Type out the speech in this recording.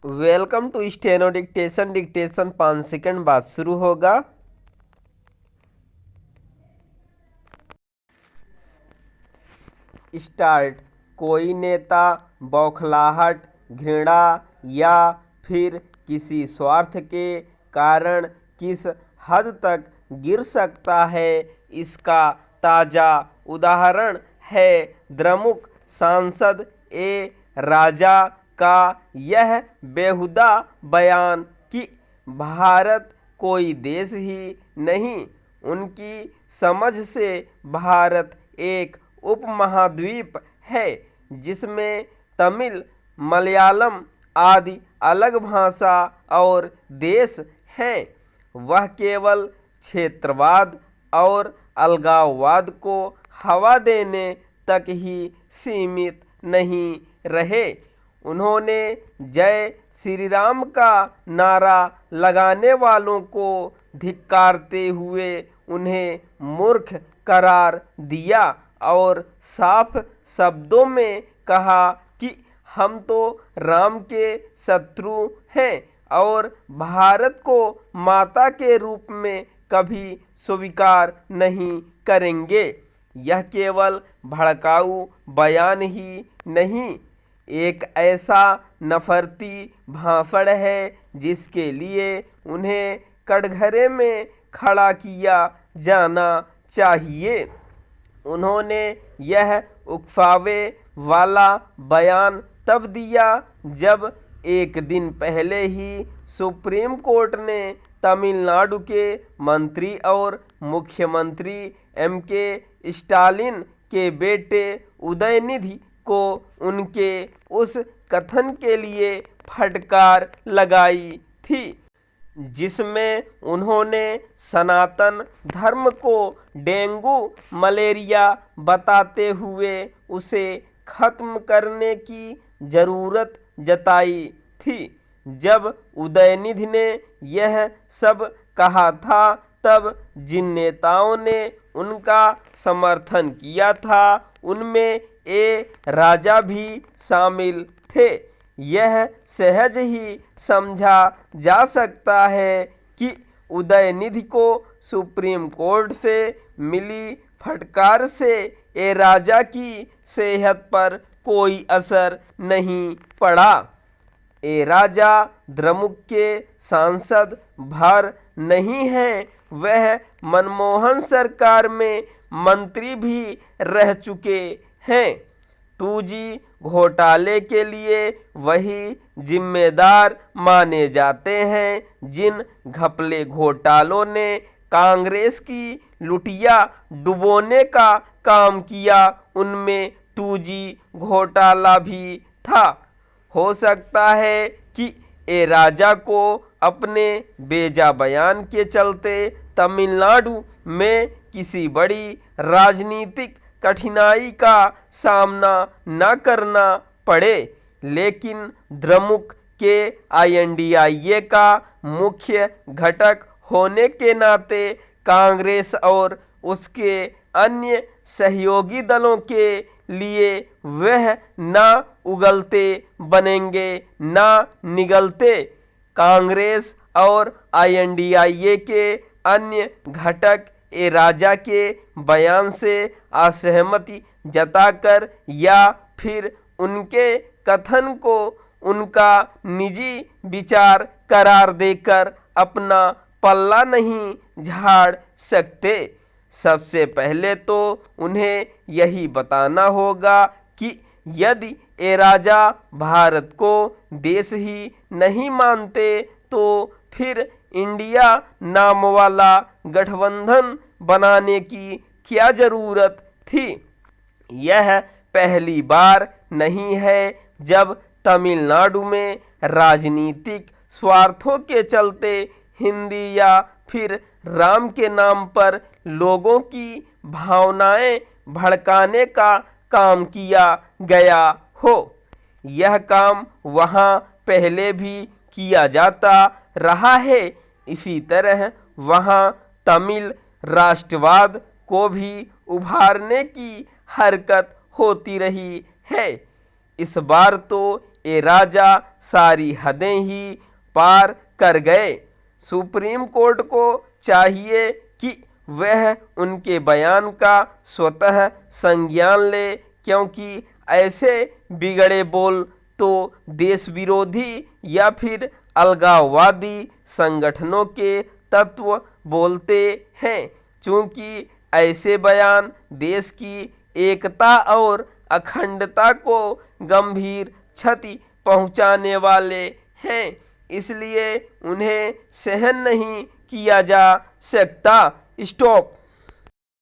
Welcome to steno dictation. Dictation 5 second बाद शुरू होगा। स्टार्ट। कोई नेता बौखलाहट, घृणा या फिर किसी स्वार्थ के कारण किस हद तक गिर सकता है, इसका ताज़ा उदाहरण है द्रमुक सांसद ए राजा का यह बेहुदा बयान कि भारत कोई देश ही नहीं। उनकी समझ से भारत एक उपमहाद्वीप है जिसमें तमिल, मलयालम आदि अलग भाषा और देश हैं। वह केवल क्षेत्रवाद और अलगाववाद को हवा देने तक ही सीमित नहीं रहे। उन्होंने जय श्री राम का नारा लगाने वालों को धिक्कारते हुए उन्हें मूर्ख करार दिया और साफ शब्दों में कहा कि हम तो राम के शत्रु हैं और भारत को माता के रूप में कभी स्वीकार नहीं करेंगे। यह केवल भड़काऊ बयान ही नहीं, एक ऐसा नफरती भाषण है जिसके लिए उन्हें कटघरे में खड़ा किया जाना चाहिए। उन्होंने यह उकसावे वाला बयान तब दिया जब एक दिन पहले ही सुप्रीम कोर्ट ने तमिलनाडु के मंत्री और मुख्यमंत्री एम.के. स्टालिन के बेटे उदयनिधि को उनके उस कथन के लिए फटकार लगाई थी जिसमें उन्होंने सनातन धर्म को डेंगू मलेरिया बताते हुए उसे खत्म करने की जरूरत जताई थी। जब उदयनिधि ने यह सब कहा था तब जिन नेताओं ने उनका समर्थन किया था उनमें ए राजा भी शामिल थे। यह सहज ही समझा जा सकता है कि उदयनिधि को सुप्रीम कोर्ट से मिली फटकार से ए राजा की सेहत पर कोई असर नहीं पड़ा। ए राजा द्रमुक के सांसद भर नहीं हैं, वह मनमोहन सरकार में मंत्री भी रह चुके हैं। 2G घोटाले के लिए वही जिम्मेदार माने जाते हैं जिन घपले घोटालों ने कांग्रेस की लुटिया डुबोने का काम किया, उनमें 2G घोटाला भी था। हो सकता है कि ए राजा को अपने बेजा बयान के चलते तमिलनाडु में किसी बड़ी राजनीतिक कठिनाई का सामना न करना पड़े, लेकिन द्रमुक के INDIA का मुख्य घटक होने के नाते कांग्रेस और उसके अन्य सहयोगी दलों के लिए वह न उगलते बनेंगे न निगलते। कांग्रेस और INDIA के अन्य घटक ए राजा के बयान से असहमति जताकर या फिर उनके कथन को उनका निजी विचार करार देकर अपना पल्ला नहीं झाड़ सकते। सबसे पहले तो उन्हें यही बताना होगा कि यदि ए राजा भारत को देश ही नहीं मानते तो फिर इंडिया नाम वाला गठबंधन बनाने की क्या जरूरत थी। यह पहली बार नहीं है जब तमिलनाडु में राजनीतिक स्वार्थों के चलते हिंदी या फिर राम के नाम पर लोगों की भावनाएं भड़काने का काम किया गया हो। यह काम वहां पहले भी किया जाता रहा है। इसी तरह वहां तमिल राष्ट्रवाद को भी उभारने की हरकत होती रही है। इस बार तो ये राजा सारी हदें ही पार कर गए। सुप्रीम कोर्ट को चाहिए कि वह उनके बयान का स्वतः संज्ञान ले, क्योंकि ऐसे बिगड़े बोल तो देश विरोधी या फिर अलगाववादी संगठनों के तत्व बोलते हैं। चूंकि ऐसे बयान देश की एकता और अखंडता को गंभीर क्षति पहुंचाने वाले हैं, इसलिए उन्हें सहन नहीं किया जा सकता। स्टॉप।